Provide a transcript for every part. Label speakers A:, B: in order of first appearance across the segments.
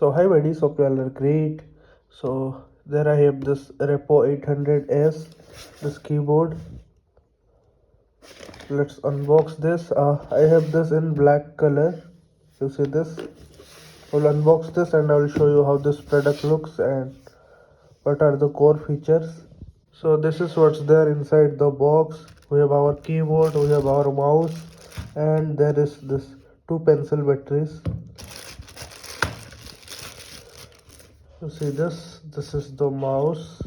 A: So hi buddies, hope you all are great. So there I have this Rapoo 800S, this keyboard. Let's unbox this. I have this in black color. You see this? I'll unbox this and I will show you how this product looks and what are the core features. So this is what's there inside the box. We have our keyboard, we have our mouse, and there is this two pencil batteries. You see this is the mouse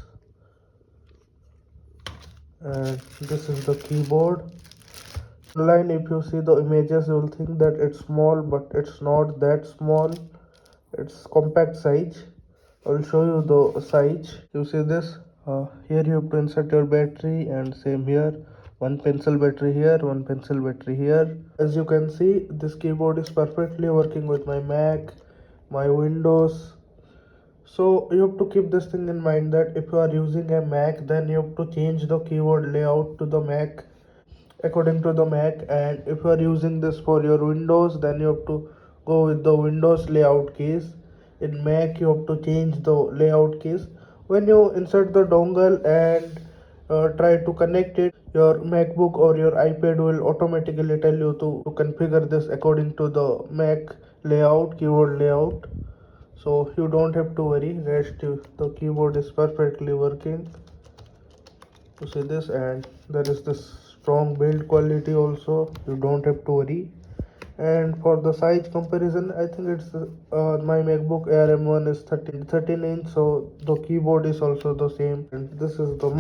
A: and this is the keyboard. Online if you see the images you will think that it's small, but it's not that small. It's compact size. I will show you the size. You see this, here you have to insert your battery, and same here, one pencil battery here, one pencil battery here. As you can see, this keyboard is perfectly working with my Mac, my Windows. So you have to keep this thing in mind that if you are using a Mac, then you have to change the keyboard layout to the Mac according to the Mac, and if you are using this for your Windows, then you have to go with the Windows layout keys. In Mac you have to change the layout keys. When you insert the dongle and try to connect it, your MacBook or your iPad will automatically tell you to configure this according to the Mac layout, keyboard layout. So you don't have to worry, the keyboard is perfectly working. You see this, and there is this strong build quality also, you don't have to worry. And for the size comparison, I think it's my MacBook Air M1 is 13 inch, so the keyboard is also the same. And this is the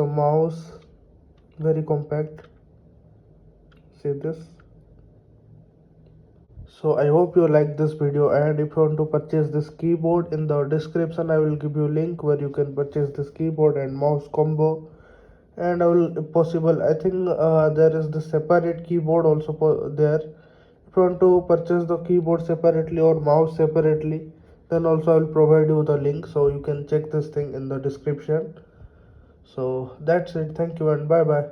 A: mouse, very compact. See this. So I hope you like this video, and if you want to purchase this keyboard, in the description I will give you a link where you can purchase this keyboard and mouse combo. And I will, if possible, I think there is the separate keyboard also there. If you want to purchase the keyboard separately or mouse separately, then also I will provide you the link, so you can check this thing in the description. So that's it. Thank you and bye bye.